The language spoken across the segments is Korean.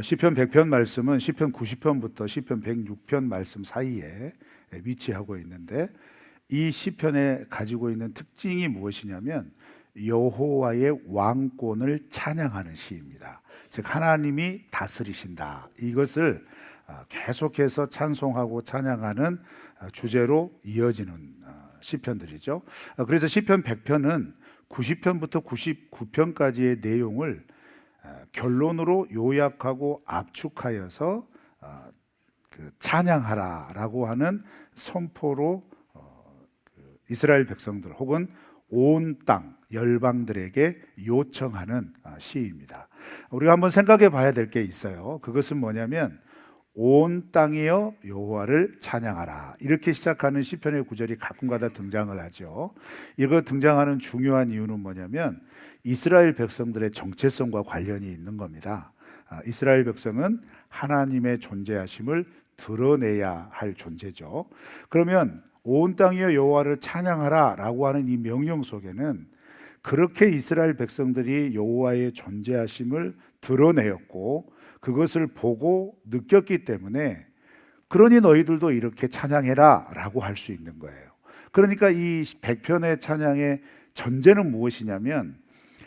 시편 100편 말씀은 시편 90편부터 시편 106편 말씀 사이에 위치하고 있는데, 이 시편에 가지고 있는 특징이 무엇이냐면 여호와의 왕권을 찬양하는 시입니다. 즉 하나님이 다스리신다, 이것을 계속해서 찬송하고 찬양하는 주제로 이어지는 시편들이죠. 그래서 시편 100편은 90편부터 99편까지의 내용을 결론으로 요약하고 압축하여서 찬양하라라고 하는 선포로 이스라엘 백성들 혹은 온 땅 열방들에게 요청하는 시입니다. 우리가 한번 생각해 봐야 될 게 있어요. 그것은 뭐냐면 온 땅이여 여호와를 찬양하라, 이렇게 시작하는 시편의 구절이 가끔가다 등장을 하죠. 이거 등장하는 중요한 이유는 뭐냐면 이스라엘 백성들의 정체성과 관련이 있는 겁니다. 이스라엘 백성은 하나님의 존재하심을 드러내야 할 존재죠. 그러면 온 땅이여 여호와를 찬양하라 라고 하는 이 명령 속에는 그렇게 이스라엘 백성들이 여호와의 존재하심을 드러내었고 그것을 보고 느꼈기 때문에, 그러니 너희들도 이렇게 찬양해라 라고 할 수 있는 거예요. 그러니까 이 100편의 찬양의 전제는 무엇이냐면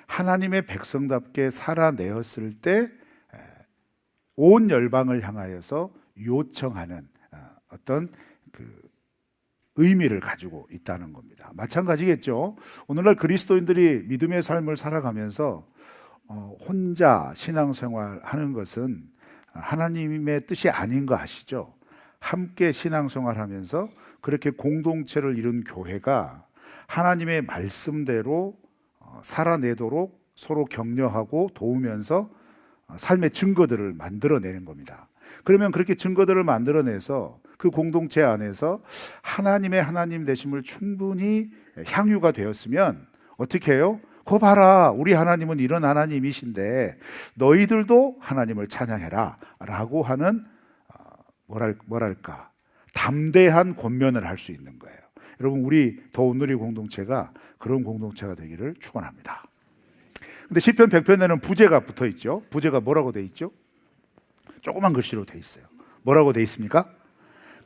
하나님의 백성답게 살아내었을 때 온 열방을 향하여서 요청하는 어떤 의미를 가지고 있다는 겁니다. 마찬가지겠죠. 오늘날 그리스도인들이 믿음의 삶을 살아가면서 혼자 신앙생활 하는 것은 하나님의 뜻이 아닌 거 아시죠? 함께 신앙생활 하면서 그렇게 공동체를 이룬 교회가 하나님의 말씀대로 살아내도록 서로 격려하고 도우면서 삶의 증거들을 만들어내는 겁니다. 그러면 그렇게 증거들을 만들어내서 그 공동체 안에서 하나님의 하나님 되심을 충분히 향유가 되었으면 어떻게 해요? 거 봐라, 우리 하나님은 이런 하나님이신데 너희들도 하나님을 찬양해라 라고 하는 뭐랄까 담대한 권면을 할 수 있는 거예요. 여러분, 우리 더운누리 공동체가 그런 공동체가 되기를 축원합니다. 근데 시편 100편에는 부제가 붙어 있죠. 부제가 뭐라고 돼 있죠? 조그만 글씨로 돼 있어요. 뭐라고 돼 있습니까?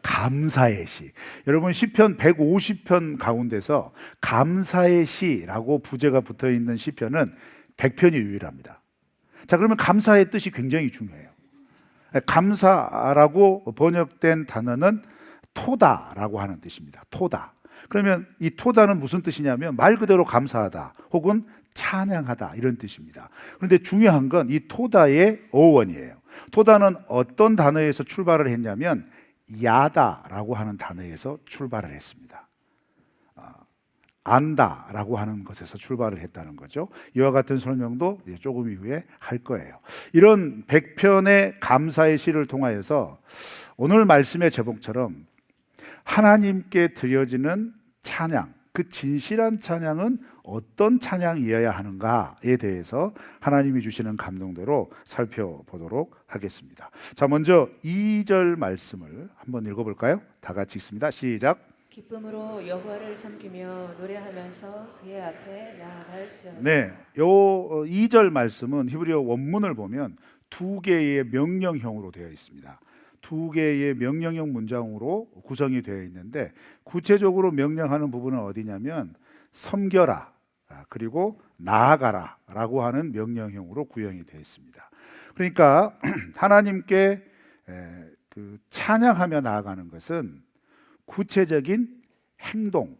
감사의 시. 여러분, 시편 150편 가운데서 감사의 시라고 부제가 붙어 있는 시편은 100편이 유일합니다. 자, 그러면 감사의 뜻이 굉장히 중요해요. 감사라고 번역된 단어는 토다라고 하는 뜻입니다. 토다. 그러면 이 토다는 무슨 뜻이냐면 말 그대로 감사하다 혹은 찬양하다, 이런 뜻입니다. 그런데 중요한 건 이 토다의 어원이에요. 토다는 어떤 단어에서 출발을 했냐면 야다라고 하는 단어에서 출발을 했습니다. 안다라고 하는 것에서 출발을 했다는 거죠. 이와 같은 설명도 조금 이후에 할 거예요. 이런 100편의 감사의 시를 통하여서 오늘 말씀의 제목처럼 하나님께 드려지는 찬양, 그 진실한 찬양은 어떤 찬양이어야 하는가에 대해서 하나님이 주시는 감동대로 살펴보도록 하겠습니다. 자, 먼저 2절 말씀을 한번 읽어볼까요? 다 같이 읽습니다. 시작. 기쁨으로 여호와를 섬기며 노래하면서 그의 앞에 나아갈지어다. 네, 요 2절 말씀은 히브리어 원문을 보면 두 개의 명령형으로 되어 있습니다. 두 개의 명령형 문장으로 구성이 되어 있는데, 구체적으로 명령하는 부분은 어디냐면 섬겨라 그리고 나아가라 라고 하는 명령형으로 구성이 되어 있습니다. 그러니까 하나님께 찬양하며 나아가는 것은 구체적인 행동,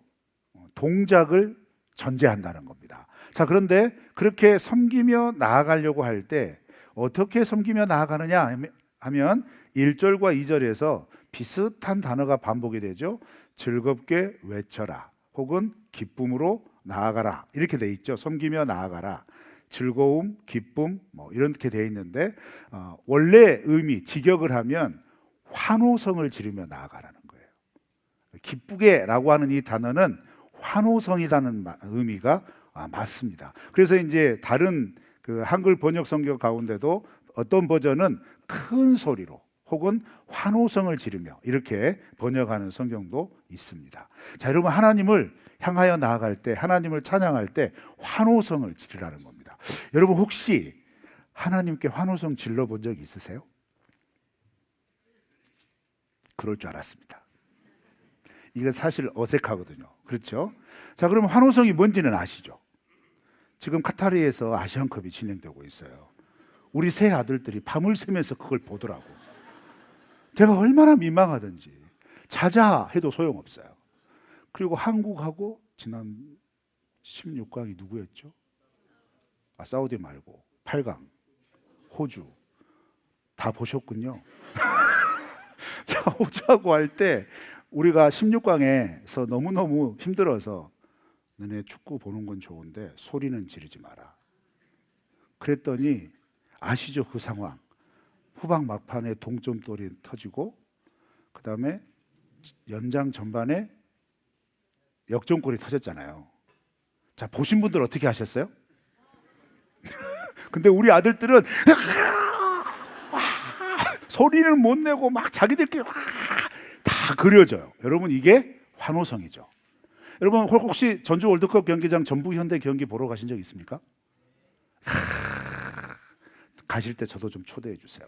동작을 전제한다는 겁니다. 자, 그런데 그렇게 섬기며 나아가려고 할 때 어떻게 섬기며 나아가느냐 하면 1절과 2절에서 비슷한 단어가 반복이 되죠. 즐겁게 외쳐라 혹은 기쁨으로 나아가라, 이렇게 돼 있죠. 섬기며 나아가라, 즐거움, 기쁨 이렇게 돼 있는데 원래 의미, 직역을 하면 환호성을 지르며 나아가라는 거예요. 기쁘게 라고 하는 이 단어는 환호성이라는 의미가 맞습니다. 그래서 이제 다른 그 한글 번역 성경 가운데도 어떤 버전은 큰 소리로 혹은 환호성을 지르며 이렇게 번역하는 성경도 있습니다. 자, 여러분, 하나님을 향하여 나아갈 때, 하나님을 찬양할 때 환호성을 지르라는 겁니다. 여러분, 혹시 하나님께 환호성 질러본 적 있으세요? 그럴 줄 알았습니다. 이게 사실 어색하거든요. 그렇죠? 자, 그러면 환호성이 뭔지는 아시죠? 지금 카타르에서 아시안컵이 진행되고 있어요. 우리 세 아들들이 밤을 새면서 그걸 보더라고. 제가 얼마나 민망하든지 자자 해도 소용없어요. 그리고 한국하고 지난 16강이 누구였죠? 사우디 말고 8강 호주 다 보셨군요. 자, 호주하고 할 때 우리가 16강에서 너무너무 힘들어서 너네 축구 보는 건 좋은데 소리는 지르지 마라. 그랬더니 아시죠? 그 상황. 후반 막판에 동점골이 터지고 그 다음에 연장 전반에 역전골이 터졌잖아요. 자, 보신 분들 어떻게 하셨어요? 근데 우리 아들들은 소리를 못 내고 막 자기들끼리 다 그려져요. 여러분, 이게 환호성이죠. 여러분, 혹시 전주 월드컵 경기장 전북 현대 경기 보러 가신 적 있습니까? 가실 때 저도 좀 초대해 주세요.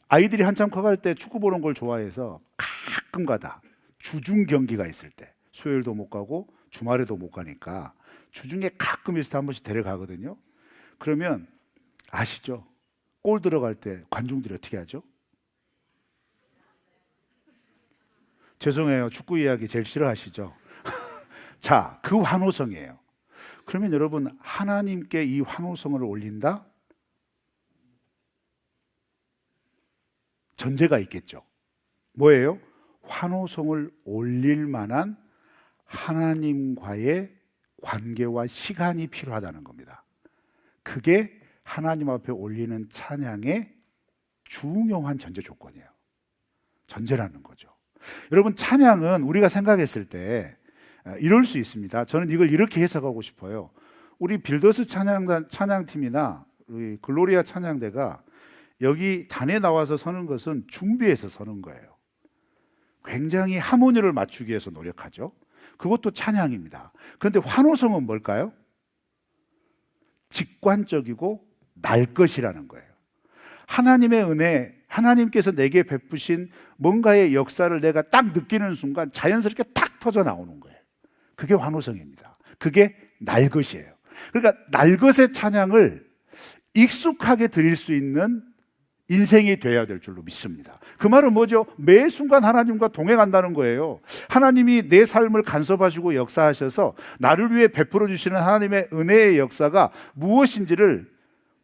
아이들이 한참 커갈 때 축구 보는 걸 좋아해서 가끔 가다 주중 경기가 있을 때 수요일도 못 가고 주말에도 못 가니까 주중에 가끔 있을 때 한 번씩 데려가거든요. 그러면 아시죠? 골 들어갈 때 관중들이 어떻게 하죠? 죄송해요. 축구 이야기 제일 싫어하시죠? 자, 그 환호성이에요. 그러면 여러분, 하나님께 이 환호성을 올린다? 전제가 있겠죠. 뭐예요? 환호성을 올릴 만한 하나님과의 관계와 시간이 필요하다는 겁니다. 그게 하나님 앞에 올리는 찬양의 중요한 전제 조건이에요. 전제라는 거죠. 여러분, 찬양은 우리가 생각했을 때 이럴 수 있습니다. 저는 이걸 이렇게 해석하고 싶어요. 우리 빌더스 찬양팀이나 우리 글로리아 찬양대가 여기 단에 나와서 서는 것은 준비해서 서는 거예요. 굉장히 하모니를 맞추기 위해서 노력하죠. 그것도 찬양입니다. 그런데 환호성은 뭘까요? 직관적이고 날 것이라는 거예요. 하나님의 은혜, 하나님께서 내게 베푸신 뭔가의 역사를 내가 딱 느끼는 순간 자연스럽게 탁 터져 나오는 거예요. 그게 환호성입니다. 그게 날 것이에요. 그러니까 날 것의 찬양을 익숙하게 드릴 수 있는 인생이 되어야 될 줄로 믿습니다. 그 말은 뭐죠? 매 순간 하나님과 동행한다는 거예요. 하나님이 내 삶을 간섭하시고 역사하셔서 나를 위해 베풀어 주시는 하나님의 은혜의 역사가 무엇인지를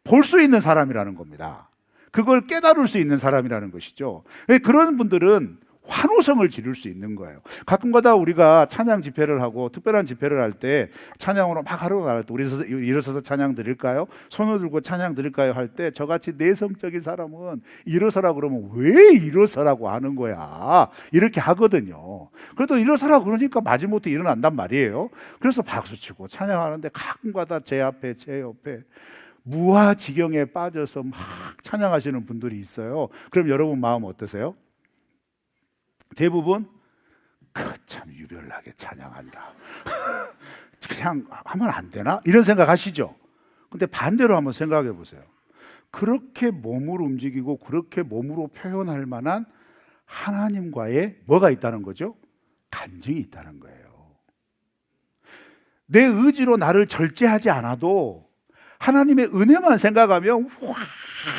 볼 수 있는 사람이라는 겁니다. 그걸 깨달을 수 있는 사람이라는 것이죠. 그런 분들은 환호성을 지를 수 있는 거예요. 가끔가다 우리가 찬양 집회를 하고 특별한 집회를 할 때 찬양으로 막 하러 나갈 때 우리 일어서서 찬양 드릴까요? 손을 들고 찬양 드릴까요? 할 때 저같이 내성적인 사람은 일어서라 그러면 왜 일어서라고 하는 거야? 이렇게 하거든요. 그래도 일어서라 그러니까 마지못해 일어난단 말이에요. 그래서 박수치고 찬양하는데 가끔가다 제 앞에 제 옆에 무아지경에 빠져서 막 찬양하시는 분들이 있어요. 그럼 여러분 마음 어떠세요? 대부분 참 유별나게 찬양한다. 그냥 하면 안 되나? 이런 생각 하시죠? 근데 반대로 한번 생각해 보세요. 그렇게 몸을 움직이고 그렇게 몸으로 표현할 만한 하나님과의 뭐가 있다는 거죠? 간증이 있다는 거예요. 내 의지로 나를 절제하지 않아도 하나님의 은혜만 생각하면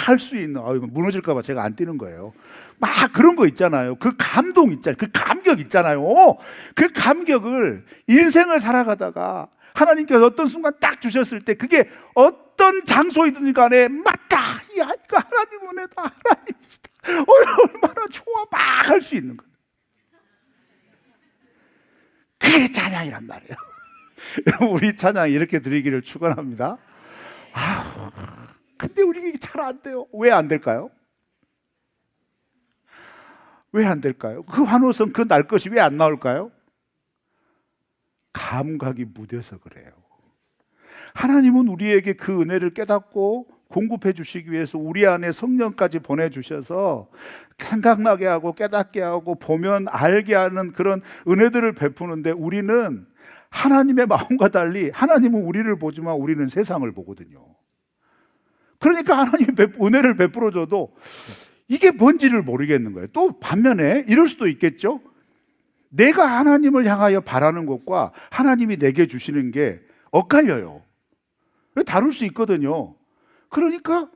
할 수 있는, 무너질까 봐 제가 안 뛰는 거예요. 막 그런 거 있잖아요. 그 감동 있잖아요. 그 감격 있잖아요. 그 감격을 인생을 살아가다가 하나님께서 어떤 순간 딱 주셨을 때 그게 어떤 장소이든 간에 맞다, 야 이거 하나님 은혜다, 하나님이다, 얼마나 좋아, 막 할 수 있는 거예요. 그게 찬양이란 말이에요. 우리 찬양 이렇게 드리기를 축원합니다. 근데 우리 이게 잘 안 돼요. 왜 안 될까요? 왜 안 될까요? 그 환호성, 그 날 것이 왜 안 나올까요? 감각이 무뎌서 그래요. 하나님은 우리에게 그 은혜를 깨닫고 공급해 주시기 위해서 우리 안에 성령까지 보내주셔서 생각나게 하고 깨닫게 하고 보면 알게 하는 그런 은혜들을 베푸는데 우리는 하나님의 마음과 달리 하나님은 우리를 보지만 우리는 세상을 보거든요. 그러니까 하나님이 은혜를 베풀어 줘도 이게 뭔지를 모르겠는 거예요. 또 반면에 이럴 수도 있겠죠. 내가 하나님을 향하여 바라는 것과 하나님이 내게 주시는 게 엇갈려요. 다룰 수 있거든요. 그러니까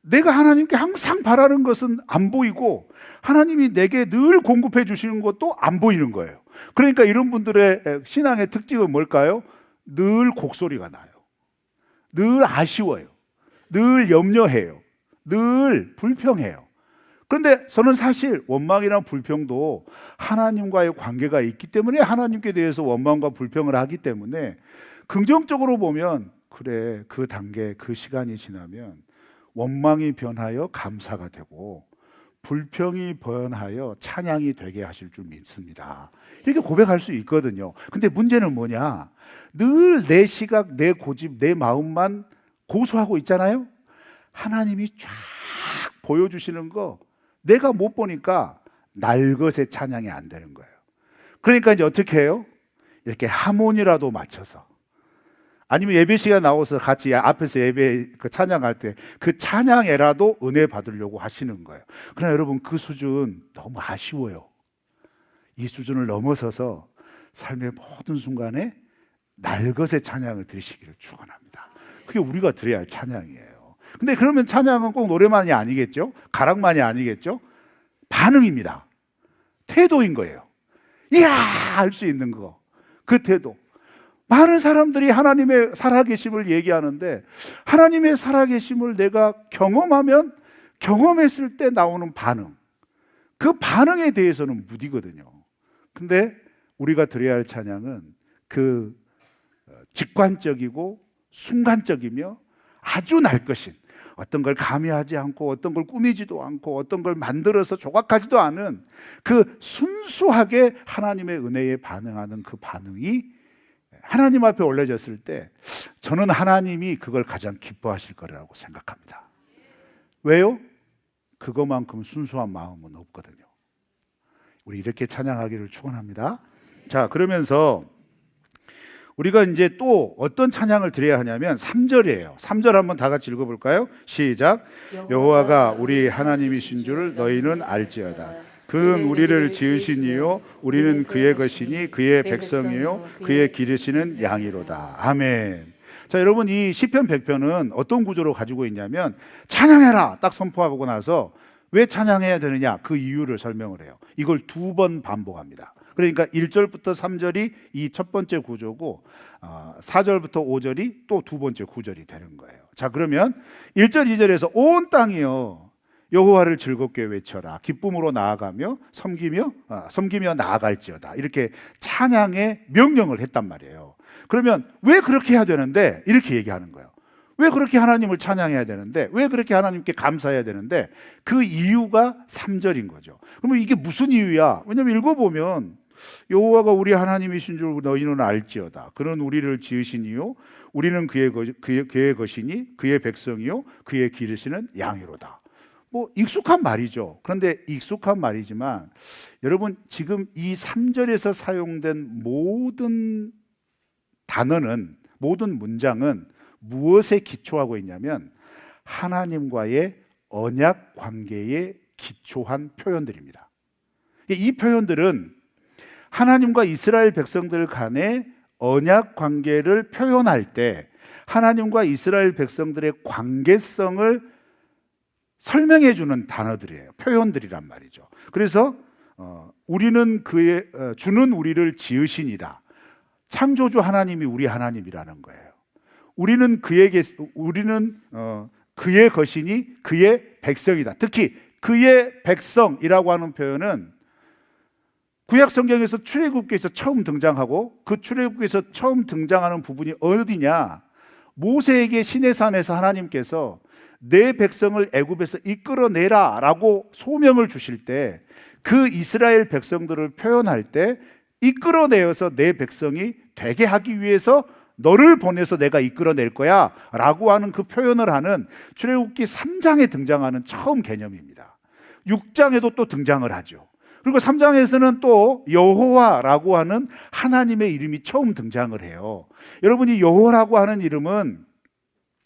내가 하나님께 항상 바라는 것은 안 보이고 하나님이 내게 늘 공급해 주시는 것도 안 보이는 거예요. 그러니까 이런 분들의 신앙의 특징은 뭘까요? 늘 곡소리가 나요. 늘 아쉬워요. 늘 염려해요. 늘 불평해요. 그런데 저는 사실 원망이나 불평도 하나님과의 관계가 있기 때문에 하나님께 대해서 원망과 불평을 하기 때문에 긍정적으로 보면 그래, 그 단계, 그 시간이 지나면 원망이 변하여 감사가 되고 불평이 변하여 찬양이 되게 하실 줄 믿습니다. 이렇게 고백할 수 있거든요. 근데 문제는 뭐냐? 늘 내 시각, 내 고집, 내 마음만 고수하고 있잖아요. 하나님이 쫙 보여주시는 거 내가 못 보니까 날것의 찬양이 안 되는 거예요. 그러니까 이제 어떻게 해요? 이렇게 하모니라도 맞춰서, 아니면 예배 시간 나와서 같이 앞에서 예배 그 찬양할 때 그 찬양에라도 은혜 받으려고 하시는 거예요. 그러나 여러분, 그 수준 너무 아쉬워요. 이 수준을 넘어서서 삶의 모든 순간에 날것의 찬양을 드리시기를 축원합니다. 그게 우리가 드려야 할 찬양이에요. 근데 그러면 찬양은 꼭 노래만이 아니겠죠? 가락만이 아니겠죠? 반응입니다. 태도인 거예요. 이야! 할 수 있는 거. 그 태도. 많은 사람들이 하나님의 살아계심을 얘기하는데 하나님의 살아계심을 내가 경험하면 경험했을 때 나오는 반응, 그 반응에 대해서는 무디거든요. 근데 우리가 드려야 할 찬양은 그 직관적이고 순간적이며 아주 날 것인, 어떤 걸 가미하지 않고 어떤 걸 꾸미지도 않고 어떤 걸 만들어서 조각하지도 않은 그 순수하게 하나님의 은혜에 반응하는 그 반응이 하나님 앞에 올려졌을 때 저는 하나님이 그걸 가장 기뻐하실 거라고 생각합니다. 왜요? 그것만큼 순수한 마음은 없거든요. 우리 이렇게 찬양하기를 축원합니다. 자, 그러면서 우리가 이제 또 어떤 찬양을 드려야 하냐면 3절이에요. 3절 한번 다 같이 읽어볼까요? 시작. 여호와가 우리 하나님이신 줄 너희는 알지어다. 그는 우리를 지으신 이요 우리는 그의 것이니 그의 백성이요 그의 기르시는 양이로다. 아멘. 자, 여러분, 이 시편 100편은 어떤 구조로 가지고 있냐면 찬양해라 딱 선포하고 나서 왜 찬양해야 되느냐 그 이유를 설명을 해요. 이걸 2번 반복합니다. 그러니까 1절부터 3절이 이 첫 번째 구조고 4절부터 5절이 또 두 번째 구절이 되는 거예요. 자, 그러면 1절 2절에서 온 땅이요 여호와를 즐겁게 외쳐라, 기쁨으로 나아가며 섬기며 나아갈지어다, 이렇게 찬양의 명령을 했단 말이에요. 그러면 왜 그렇게 해야 되는데 이렇게 얘기하는 거예요. 왜 그렇게 하나님을 찬양해야 되는데, 왜 그렇게 하나님께 감사해야 되는데, 그 이유가 3절인 거죠. 그러면 이게 무슨 이유야? 왜냐하면 읽어보면 여호와가 우리 하나님이신 줄 너희는 알지어다. 그는 우리를 지으신 이요 우리는 그의 것이니 그의 백성이요 그의 기르시는 양이로다. 뭐 익숙한 말이죠. 그런데 익숙한 말이지만 여러분, 지금 이 3절에서 사용된 모든 단어는, 모든 문장은 무엇에 기초하고 있냐면 하나님과의 언약 관계에 기초한 표현들입니다. 이 표현들은 하나님과 이스라엘 백성들 간의 언약 관계를 표현할 때 하나님과 이스라엘 백성들의 관계성을 설명해 주는 단어들이에요. 표현들이란 말이죠. 그래서 우리는 주는 우리를 지으신이다. 창조주 하나님이 우리 하나님이라는 거예요. 우리는 그의 것이니 그의 백성이다. 특히 그의 백성이라고 하는 표현은 구약 성경에서 출애굽기에서 처음 등장하고, 그 출애굽기에서 처음 등장하는 부분이 어디냐? 모세에게 시내산에서 하나님께서 내 백성을 애굽에서 이끌어내라라고 소명을 주실 때 그 이스라엘 백성들을 표현할 때 이끌어내어서 내 백성이 되게 하기 위해서 너를 보내서 내가 이끌어낼 거야 라고 하는 그 표현을 하는 출애굽기 3장에 등장하는 처음 개념입니다. 6장에도 또 등장을 하죠. 그리고 3장에서는 또 여호와라고 하는 하나님의 이름이 처음 등장을 해요. 여러분이 여호와라고 하는 이름은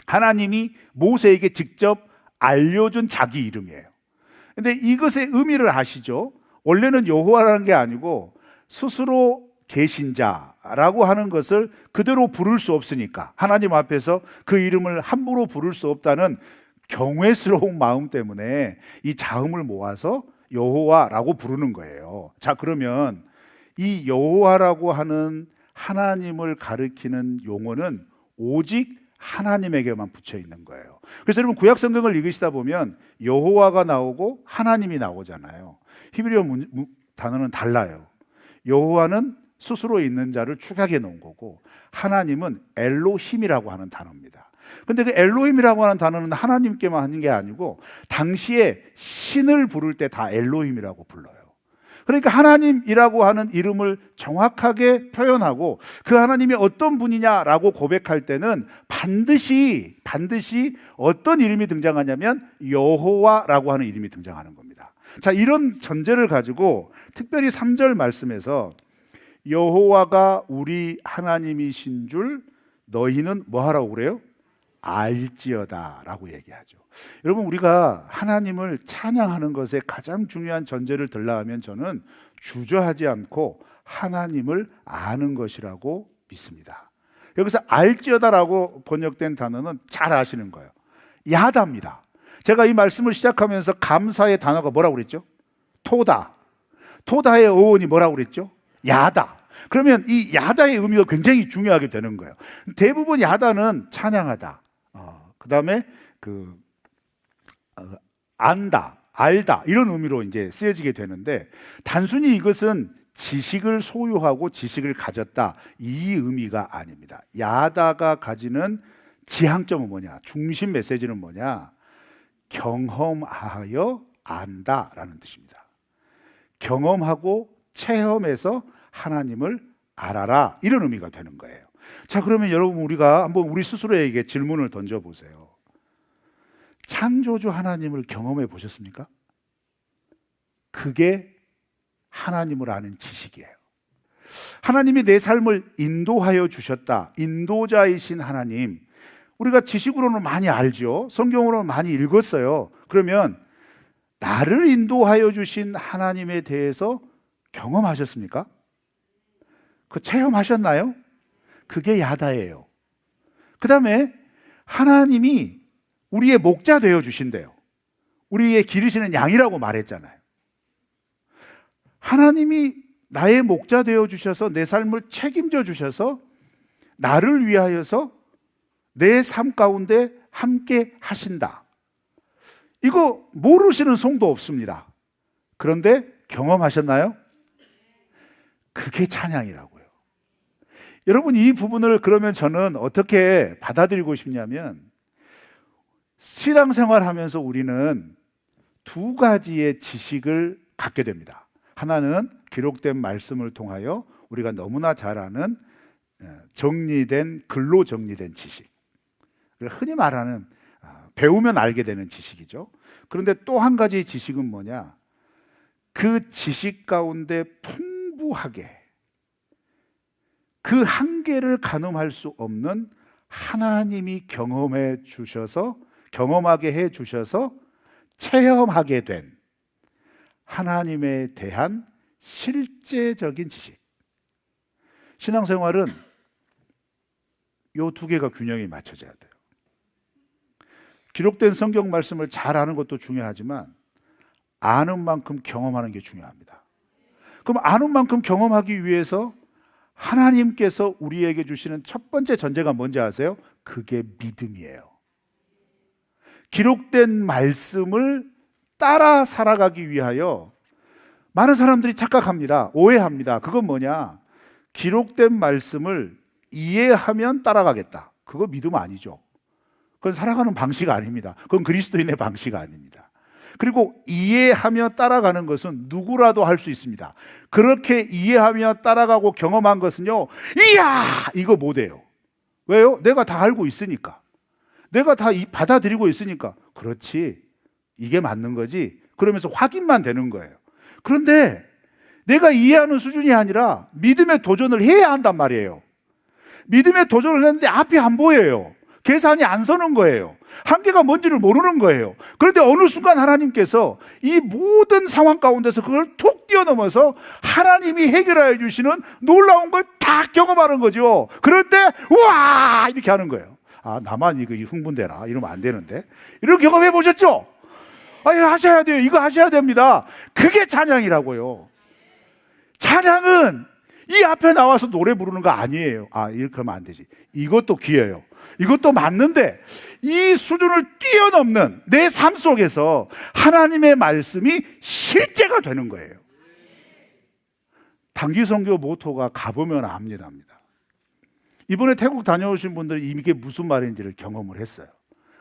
하나님이 모세에게 직접 알려준 자기 이름이에요. 근데 이것의 의미를 아시죠? 원래는 여호와라는 게 아니고 스스로 계신 자라고 하는 것을 그대로 부를 수 없으니까, 하나님 앞에서 그 이름을 함부로 부를 수 없다는 경외스러운 마음 때문에 이 자음을 모아서 여호와라고 부르는 거예요. 자, 그러면 이 여호와라고 하는 하나님을 가리키는 용어는 오직 하나님에게만 붙여 있는 거예요. 그래서 여러분 구약 성경을 읽으시다 보면 여호와가 나오고 하나님이 나오잖아요. 히브리어 단어는 달라요. 여호와는 스스로 있는 자를 축약해 놓은 거고, 하나님은 엘로힘이라고 하는 단어입니다. 근데 그 엘로힘이라고 하는 단어는 하나님께만 하는 게 아니고 당시에 신을 부를 때 다 엘로힘이라고 불러요. 그러니까 하나님이라고 하는 이름을 정확하게 표현하고 그 하나님이 어떤 분이냐라고 고백할 때는 반드시 어떤 이름이 등장하냐면 여호와라고 하는 이름이 등장하는 겁니다. 자, 이런 전제를 가지고 특별히 3절 말씀에서 여호와가 우리 하나님이신 줄 너희는 뭐 하라고 그래요? 알지어다 라고 얘기하죠. 여러분, 우리가 하나님을 찬양하는 것에 가장 중요한 전제를 들라하면 저는 주저하지 않고 하나님을 아는 것이라고 믿습니다. 여기서 알지어다라고 번역된 단어는 잘 아시는 거예요. 야다입니다. 제가 이 말씀을 시작하면서 감사의 단어가 뭐라고 그랬죠? 토다. 토다의 어원이 뭐라고 그랬죠? 야다. 그러면 이 야다의 의미가 굉장히 중요하게 되는 거예요. 대부분 야다는 찬양하다, 그 다음에 안다, 알다 이런 의미로 이제 쓰여지게 되는데, 단순히 이것은 지식을 소유하고 지식을 가졌다 이 의미가 아닙니다. 야다가 가지는 지향점은 뭐냐? 중심 메시지는 뭐냐? 경험하여 안다라는 뜻입니다. 경험하고 체험해서 하나님을 알아라, 이런 의미가 되는 거예요. 자, 그러면 여러분, 우리가 한번 우리 스스로에게 질문을 던져보세요. 창조주 하나님을 경험해 보셨습니까? 그게 하나님을 아는 지식이에요. 하나님이 내 삶을 인도하여 주셨다, 인도자이신 하나님, 우리가 지식으로는 많이 알죠. 성경으로는 많이 읽었어요. 그러면 나를 인도하여 주신 하나님에 대해서 경험하셨습니까? 그 체험하셨나요? 그게 야다예요. 그 다음에 하나님이 우리의 목자 되어 주신대요. 우리의 기르시는 양이라고 말했잖아요. 하나님이 나의 목자 되어 주셔서 내 삶을 책임져 주셔서 나를 위하여서 내 삶 가운데 함께 하신다. 이거 모르시는 성도 없습니다. 그런데 경험하셨나요? 그게 찬양이라고요. 여러분, 이 부분을 그러면 저는 어떻게 받아들이고 싶냐면, 신앙생활 하면서 우리는 두 가지의 지식을 갖게 됩니다. 하나는 기록된 말씀을 통하여 우리가 너무나 잘 아는 정리된, 글로 정리된 지식, 흔히 말하는 배우면 알게 되는 지식이죠. 그런데 또 한 가지 지식은 뭐냐? 그 지식 가운데 풍부하게 그 한계를 가늠할 수 없는 하나님이 경험해 주셔서, 경험하게 해 주셔서 체험하게 된 하나님에 대한 실제적인 지식. 신앙생활은 이 두 개가 균형이 맞춰져야 돼요. 기록된 성경 말씀을 잘 아는 것도 중요하지만 아는 만큼 경험하는 게 중요합니다. 그럼 아는 만큼 경험하기 위해서 하나님께서 우리에게 주시는 첫 번째 전제가 뭔지 아세요? 그게 믿음이에요. 기록된 말씀을 따라 살아가기 위하여 많은 사람들이 착각합니다. 오해합니다. 그건 뭐냐? 기록된 말씀을 이해하면 따라가겠다. 그거 믿음 아니죠. 그건 살아가는 방식 아닙니다. 그건 그리스도인의 방식 아닙니다. 그리고 이해하며 따라가는 것은 누구라도 할 수 있습니다. 그렇게 이해하며 따라가고 경험한 것은요, 이야! 이거 못해요. 왜요? 내가 다 알고 있으니까. 내가 다 받아들이고 있으니까. 그렇지, 이게 맞는 거지. 그러면서 확인만 되는 거예요. 그런데 내가 이해하는 수준이 아니라 믿음의 도전을 해야 한단 말이에요. 믿음의 도전을 했는데 앞이 안 보여요. 계산이 안 서는 거예요. 한계가 뭔지를 모르는 거예요. 그런데 어느 순간 하나님께서 이 모든 상황 가운데서 그걸 툭 뛰어넘어서 하나님이 해결해 주시는 놀라운 걸 다 경험하는 거죠. 그럴 때 우와 이렇게 하는 거예요. 나만 이거 흥분되나? 이러면 안 되는데. 이런 경험해 보셨죠? 이거 하셔야 돼요. 이거 하셔야 됩니다. 그게 찬양이라고요. 찬양은 이 앞에 나와서 노래 부르는 거 아니에요. 이렇게 하면 안 되지. 이것도 귀해요. 이것도 맞는데 이 수준을 뛰어넘는 내 삶 속에서 하나님의 말씀이 실제가 되는 거예요. 단기 선교 모토가 가보면 압니다입니다. 이번에 태국 다녀오신 분들이 이게 무슨 말인지를 경험을 했어요.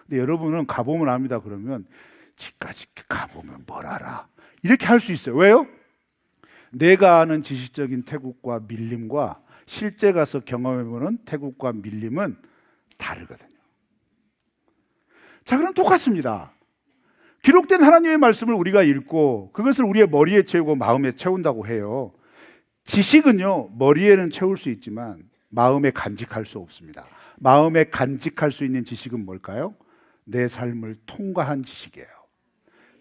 근데 여러분은 가보면 압니다 그러면 지금까지 가보면 뭘 알아? 이렇게 할 수 있어요. 왜요? 내가 아는 지식적인 태국과 밀림과 실제 가서 경험해보는 태국과 밀림은 다르거든요. 자, 그럼 똑같습니다. 기록된 하나님의 말씀을 우리가 읽고 그것을 우리의 머리에 채우고 마음에 채운다고 해요. 지식은요, 머리에는 채울 수 있지만 마음에 간직할 수 없습니다. 마음에 간직할 수 있는 지식은 뭘까요? 내 삶을 통과한 지식이에요.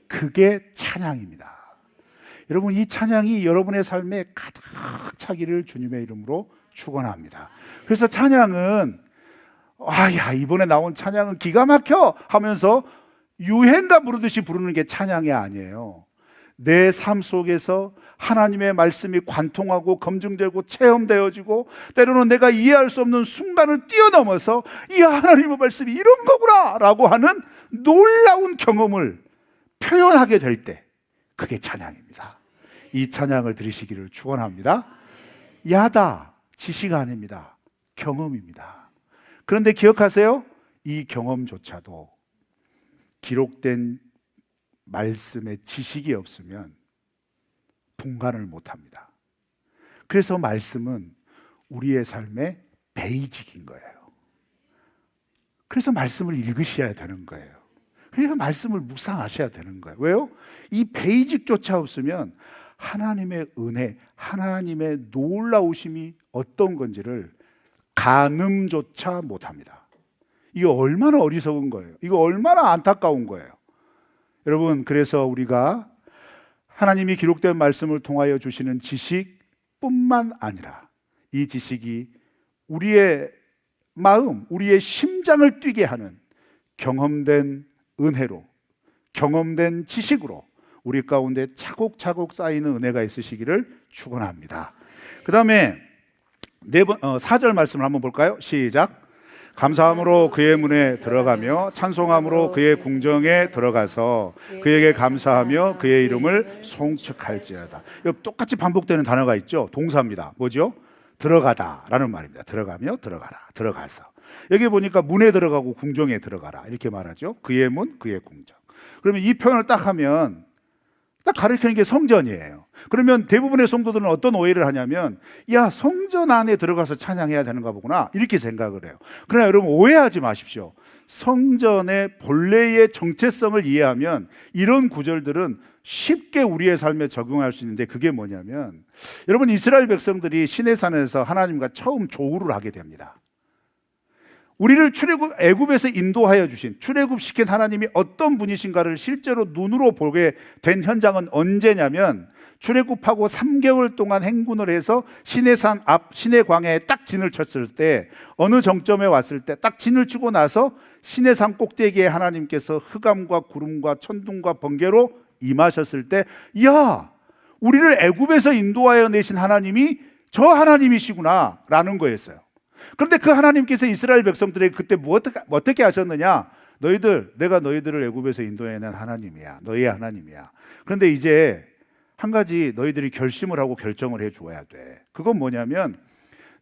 그게 찬양입니다. 여러분, 이 찬양이 여러분의 삶에 가득 차기를 주님의 이름으로 축원합니다. 그래서 찬양은 이번에 나온 찬양은 기가 막혀 하면서 유행가 부르듯이 부르는 게 찬양이 아니에요. 내 삶 속에서 하나님의 말씀이 관통하고 검증되고 체험되어지고 때로는 내가 이해할 수 없는 순간을 뛰어넘어서 이 하나님의 말씀이 이런 거구나 라고 하는 놀라운 경험을 표현하게 될 때 그게 찬양입니다. 이 찬양을 들으시기를 축원합니다. 야다, 지식 아닙니다. 경험입니다. 그런데 기억하세요. 이 경험조차도 기록된 말씀의 지식이 없으면 분간을 못합니다. 그래서 말씀은 우리의 삶의 베이직인 거예요. 그래서 말씀을 읽으셔야 되는 거예요. 그러니까 말씀을 묵상하셔야 되는 거예요. 왜요? 이 베이직조차 없으면 하나님의 은혜, 하나님의 놀라우심이 어떤 건지를 가늠조차 못합니다. 이거 얼마나 어리석은 거예요. 이거 얼마나 안타까운 거예요. 여러분, 그래서 우리가 하나님이 기록된 말씀을 통하여 주시는 지식뿐만 아니라 이 지식이 우리의 마음, 우리의 심장을 뛰게 하는 경험된 은혜로, 경험된 지식으로 우리 가운데 차곡차곡 쌓이는 은혜가 있으시기를 축원합니다. 그 다음에 4절 말씀을 한번 볼까요? 시작. 감사함으로 그의 문에 들어가며 찬송함으로 그의 궁정에 들어가서 그에게 감사하며 그의 이름을 송축할지어다. 똑같이 반복되는 단어가 있죠. 동사입니다. 뭐죠? 들어가다라는 말입니다. 들어가며 들어가라, 들어가서. 여기 보니까 문에 들어가고 궁정에 들어가라 이렇게 말하죠. 그의 문, 그의 궁정. 그러면 이 표현을 딱 하면 딱 가르치는 게 성전이에요. 그러면 대부분의 성도들은 어떤 오해를 하냐면 성전 안에 들어가서 찬양해야 되는가 보구나 이렇게 생각을 해요. 그러나 여러분 오해하지 마십시오. 성전의 본래의 정체성을 이해하면 이런 구절들은 쉽게 우리의 삶에 적용할 수 있는데 그게 뭐냐면 여러분 이스라엘 백성들이 시내산에서 하나님과 처음 조우를 하게 됩니다. 우리를 애굽에서 인도하여 주신 출애굽시킨 하나님이 어떤 분이신가를 실제로 눈으로 보게 된 현장은 언제냐면 출애굽하고 3개월 동안 행군을 해서 시내산 앞 시내광야에 딱 진을 쳤을 때 어느 정점에 왔을 때 딱 진을 치고 나서 시내산 꼭대기에 하나님께서 흑암과 구름과 천둥과 번개로 임하셨을 때 우리를 애굽에서 인도하여 내신 하나님이 저 하나님이시구나 라는 거였어요. 그런데 그 하나님께서 이스라엘 백성들에게 그때 어떻게 하셨느냐? 내가 너희들을 애굽에서 인도해낸 하나님이야. 너희의 하나님이야. 그런데 이제 한 가지 너희들이 결심을 하고 결정을 해줘야 돼. 그건 뭐냐면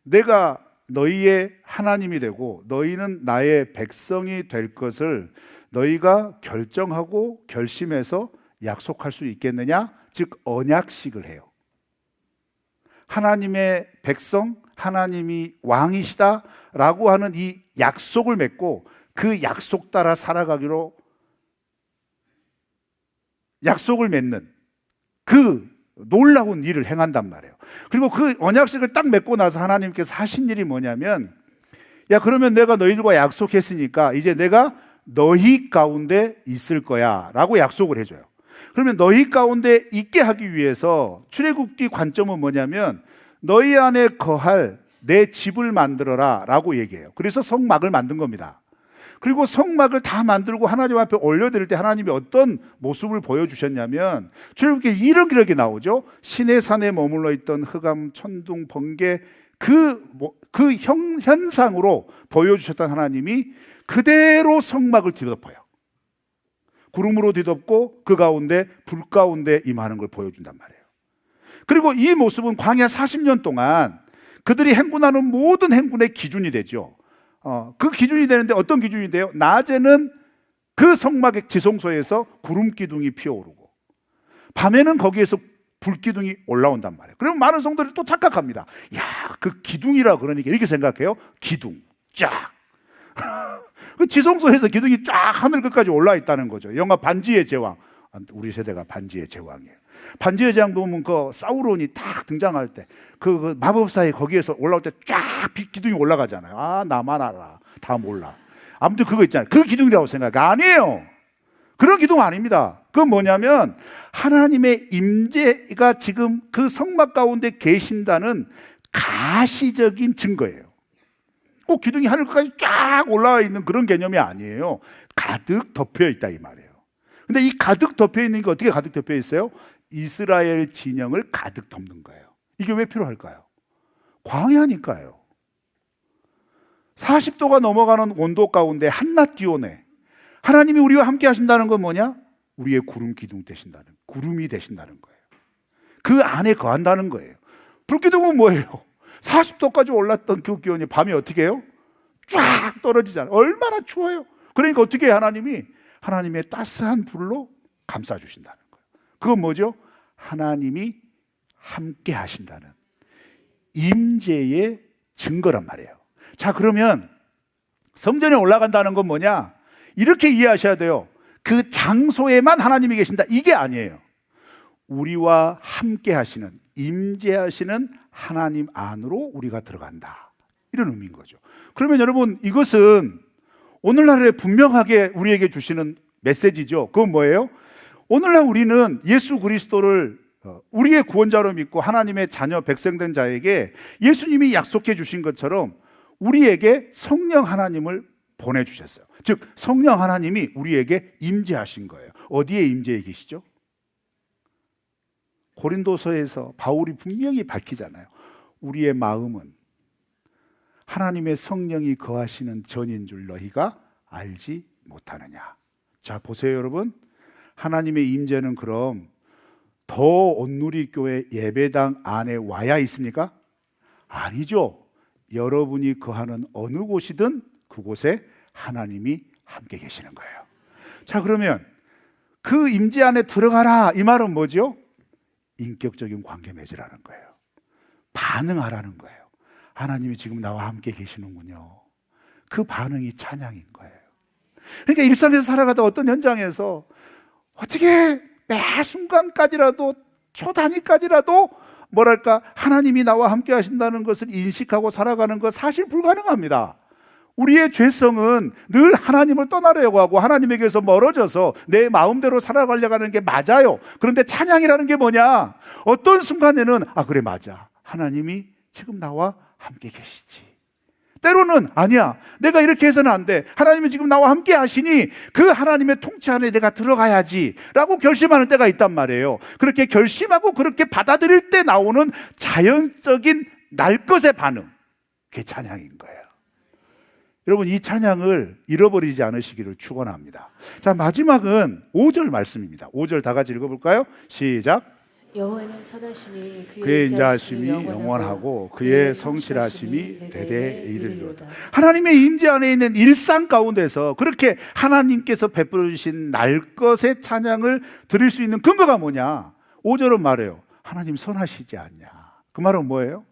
내가 너희의 하나님이 되고 너희는 나의 백성이 될 것을 너희가 결정하고 결심해서 약속할 수 있겠느냐? 즉 언약식을 해요. 하나님의 백성, 하나님이 왕이시다라고 하는 이 약속을 맺고 그 약속 따라 살아가기로 약속을 맺는 그 놀라운 일을 행한단 말이에요. 그리고 그 언약식을 딱 맺고 나서 하나님께서 하신 일이 뭐냐면 야, 그러면 내가 너희들과 약속했으니까 이제 내가 너희 가운데 있을 거야 라고 약속을 해줘요. 그러면 너희 가운데 있게 하기 위해서 출애굽기 관점은 뭐냐면 너희 안에 거할 내 집을 만들어라 라고 얘기해요. 그래서 성막을 만든 겁니다. 그리고 성막을 다 만들고 하나님 앞에 올려드릴 때 하나님이 어떤 모습을 보여주셨냐면 출애굽기에 이런 기록이 나오죠. 시내산에 머물러 있던 흑암, 천둥, 번개 그 현상으로 보여주셨던 하나님이 그대로 성막을 뒤덮어요. 구름으로 뒤덮고 그 가운데 불 가운데 임하는 걸 보여준단 말이에요. 그리고 이 모습은 광야 40년 동안 그들이 행군하는 모든 행군의 기준이 되죠. 그 기준이 되는데 어떤 기준이 돼요? 낮에는 그 성막의 지성소에서 구름 기둥이 피어오르고 밤에는 거기에서 불 기둥이 올라온단 말이에요. 그러면 많은 성도들이 또 착각합니다. 야, 그 기둥이라 그러니까 이렇게 생각해요. 기둥 쫙. 그 지성소에서 기둥이 쫙 하늘 끝까지 올라 있다는 거죠. 영화 반지의 제왕. 우리 세대가 반지의 제왕이에요. 반지의 제왕 보면 그 사우론이 딱 등장할 때 그 마법사에 거기에서 올라올 때 쫙 기둥이 올라가잖아요. 아, 나만 알아. 다 몰라. 아무튼 그거 있잖아요. 그 기둥이라고 생각해. 아니에요. 그런 기둥 아닙니다. 그건 뭐냐면 하나님의 임재가 지금 그 성막 가운데 계신다는 가시적인 증거예요. 꼭 기둥이 하늘까지 쫙 올라와 있는 그런 개념이 아니에요. 가득 덮여 있다 이 말이에요. 근데 이 가득 덮여 있는 게 어떻게 가득 덮여 있어요? 이스라엘 진영을 가득 덮는 거예요. 이게 왜 필요할까요? 광야니까요. 40도가 넘어가는 온도 가운데 한낮 기온에 하나님이 우리와 함께 하신다는 건 뭐냐? 우리의 구름 기둥 되신다는, 구름이 되신다는 거예요. 그 안에 거한다는 거예요. 불기둥은 뭐예요? 40도까지 올랐던 그 기온이 밤에 어떻게 해요? 쫙 떨어지잖아요. 얼마나 추워요. 그러니까 어떻게 해요? 하나님의 따스한 불로 감싸주신다는 거예요. 그건 뭐죠? 하나님이 함께 하신다는 임재의 증거란 말이에요. 자, 그러면 성전에 올라간다는 건 뭐냐? 이렇게 이해하셔야 돼요. 그 장소에만 하나님이 계신다. 이게 아니에요. 우리와 함께 하시는, 임재하시는 하나님 안으로 우리가 들어간다. 이런 의미인 거죠. 그러면 여러분, 이것은 오늘날에 분명하게 우리에게 주시는 메시지죠. 그건 뭐예요? 오늘날 우리는 예수 그리스도를 우리의 구원자로 믿고 하나님의 자녀 백성된 자에게 예수님이 약속해 주신 것처럼 우리에게 성령 하나님을 보내주셨어요. 즉 성령 하나님이 우리에게 임재하신 거예요. 어디에 임재해 계시죠? 고린도서에서 바울이 분명히 밝히잖아요. 우리의 마음은 하나님의 성령이 거하시는 전인 줄 너희가 알지 못하느냐. 자, 보세요 여러분. 하나님의 임재는 그럼 더 온누리교회 예배당 안에 와야 있습니까? 아니죠. 여러분이 거하는 어느 곳이든 그곳에 하나님이 함께 계시는 거예요. 자, 그러면 그 임재 안에 들어가라 이 말은 뭐죠? 인격적인 관계 맺으라는 거예요. 반응하라는 거예요. 하나님이 지금 나와 함께 계시는군요. 그 반응이 찬양인 거예요. 그러니까 일상에서 살아가다 어떤 현장에서 어떻게 매 순간까지라도 초 단위까지라도 뭐랄까 하나님이 나와 함께 하신다는 것을 인식하고 살아가는 것 사실 불가능합니다. 우리의 죄성은 늘 하나님을 떠나려고 하고 하나님에게서 멀어져서 내 마음대로 살아가려고 하는 게 맞아요. 그런데 찬양이라는 게 뭐냐? 어떤 순간에는 아 그래 맞아. 하나님이 지금 나와 함께 계시지. 때로는 아니야. 내가 이렇게 해서는 안 돼. 하나님이 지금 나와 함께 하시니 그 하나님의 통치 안에 내가 들어가야지 라고 결심하는 때가 있단 말이에요. 그렇게 결심하고 그렇게 받아들일 때 나오는 자연적인 날 것의 반응. 그게 찬양인 거예요. 여러분 이 찬양을 잃어버리지 않으시기를 축원합니다. 자, 마지막은 5절 말씀입니다. 5절 다 같이 읽어볼까요? 시작. 여호와는 선하시니 그의 인자하심이 영원하고 그의 성실하심이 대대에 이르리로다. 하나님의 임재 안에 있는 일상 가운데서 그렇게 하나님께서 베풀어 주신 날 것의 찬양을 드릴 수 있는 근거가 뭐냐? 5절은 말해요. 하나님 선하시지 않냐. 그 말은 뭐예요?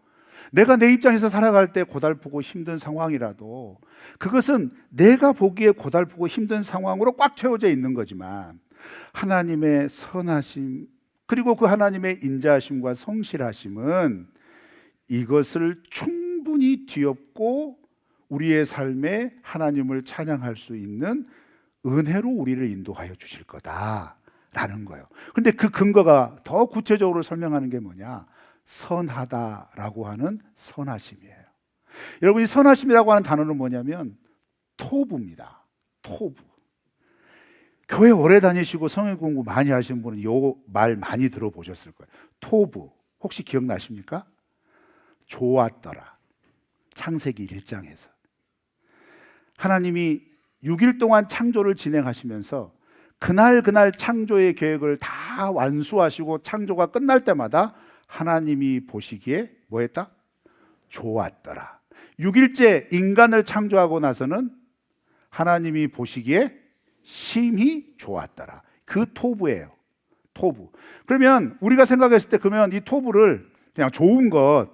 내가 내 입장에서 살아갈 때 고달프고 힘든 상황이라도 그것은 내가 보기에 고달프고 힘든 상황으로 꽉 채워져 있는 거지만 하나님의 선하심 그리고 그 하나님의 인자하심과 성실하심은 이것을 충분히 뒤엎고 우리의 삶에 하나님을 찬양할 수 있는 은혜로 우리를 인도하여 주실 거다라는 거예요. 그런데 그 근거가 더 구체적으로 설명하는 게 뭐냐? 선하다라고 하는 선하심이에요. 여러분, 이 선하심이라고 하는 단어는 뭐냐면 토부입니다. 토부. 교회 오래 다니시고 성경 공부 많이 하신 분은 이 말 많이 들어보셨을 거예요. 토부. 혹시 기억나십니까? 좋았더라. 창세기 1장에서 하나님이 6일 동안 창조를 진행하시면서 그날 창조의 계획을 다 완수하시고 창조가 끝날 때마다 하나님이 보시기에 뭐 했다? 좋았더라. 6일째 인간을 창조하고 나서는 하나님이 보시기에 심히 좋았더라. 그 토부예요. 토부. 그러면 우리가 생각했을 때 그러면 이 토부를 그냥 좋은 것,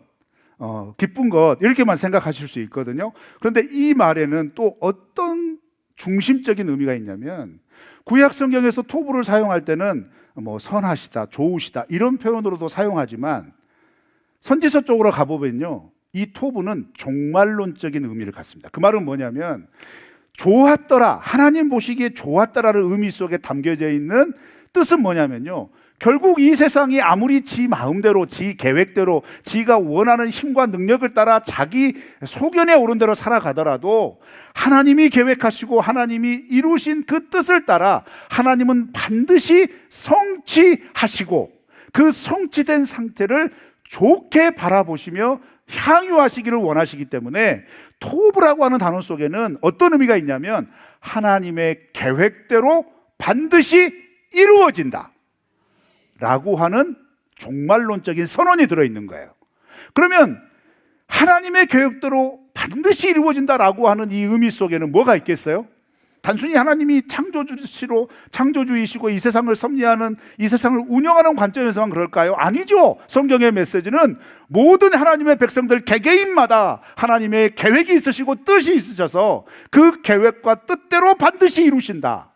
기쁜 것 이렇게만 생각하실 수 있거든요. 그런데 이 말에는 또 어떤 중심적인 의미가 있냐면 구약 성경에서 토부를 사용할 때는 뭐 선하시다, 좋으시다 이런 표현으로도 사용하지만 선지서 쪽으로 가보면요, 이 토부는 종말론적인 의미를 갖습니다. 그 말은 뭐냐면 좋았더라, 하나님 보시기에 좋았더라를 의미 속에 담겨져 있는 뜻은 뭐냐면요, 결국 이 세상이 아무리 지 마음대로, 지 계획대로, 지가 원하는 힘과 능력을 따라 자기 소견에 오른 대로 살아가더라도 하나님이 계획하시고 하나님이 이루신 그 뜻을 따라 하나님은 반드시 성취하시고 그 성취된 상태를 좋게 바라보시며 향유하시기를 원하시기 때문에 토부라고 하는 단어 속에는 어떤 의미가 있냐면 하나님의 계획대로 반드시 이루어진다 라고 하는 종말론적인 선언이 들어있는 거예요. 그러면 하나님의 계획대로 반드시 이루어진다라고 하는 이 의미 속에는 뭐가 있겠어요? 단순히 하나님이 창조주이시고 이 세상을 섭리하는, 이 세상을 운영하는 관점에서만 그럴까요? 아니죠. 성경의 메시지는 모든 하나님의 백성들 개개인마다 하나님의 계획이 있으시고 뜻이 있으셔서 그 계획과 뜻대로 반드시 이루신다.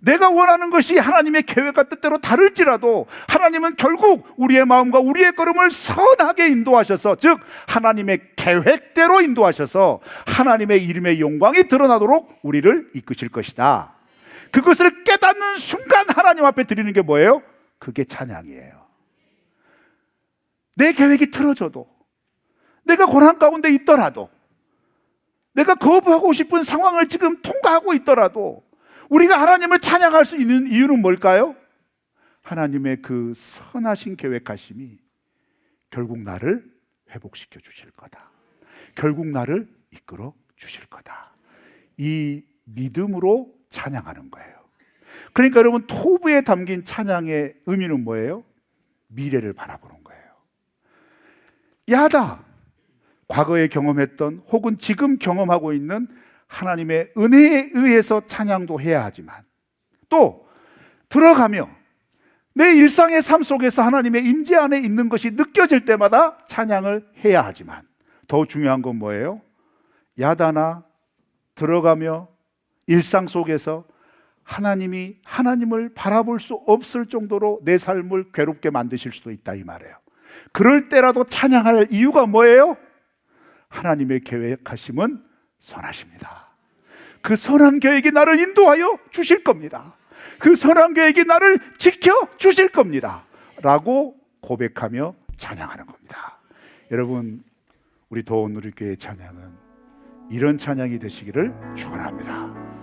내가 원하는 것이 하나님의 계획과 뜻대로 다를지라도 하나님은 결국 우리의 마음과 우리의 걸음을 선하게 인도하셔서, 즉 하나님의 계획대로 인도하셔서 하나님의 이름의 영광이 드러나도록 우리를 이끄실 것이다. 그것을 깨닫는 순간 하나님 앞에 드리는 게 뭐예요? 그게 찬양이에요. 내 계획이 틀어져도, 내가 고난 가운데 있더라도, 내가 거부하고 싶은 상황을 지금 통과하고 있더라도 우리가 하나님을 찬양할 수 있는 이유는 뭘까요? 하나님의 그 선하신 계획하심이 결국 나를 회복시켜 주실 거다. 결국 나를 이끌어 주실 거다. 이 믿음으로 찬양하는 거예요. 그러니까 여러분, 토부에 담긴 찬양의 의미는 뭐예요? 미래를 바라보는 거예요. 야다, 과거에 경험했던 혹은 지금 경험하고 있는 하나님의 은혜에 의해서 찬양도 해야 하지만, 또 들어가며 내 일상의 삶 속에서 하나님의 임재 안에 있는 것이 느껴질 때마다 찬양을 해야 하지만, 더 중요한 건 뭐예요? 야다나 들어가며 일상 속에서 하나님을 바라볼 수 없을 정도로 내 삶을 괴롭게 만드실 수도 있다, 이 말이에요. 그럴 때라도 찬양할 이유가 뭐예요? 하나님의 계획하심은 선하십니다. 그 선한 계획이 나를 인도하여 주실 겁니다. 그 선한 계획이 나를 지켜 주실 겁니다 라고 고백하며 찬양하는 겁니다. 여러분, 우리 도원누리교회 찬양은 이런 찬양이 되시기를 축원합니다.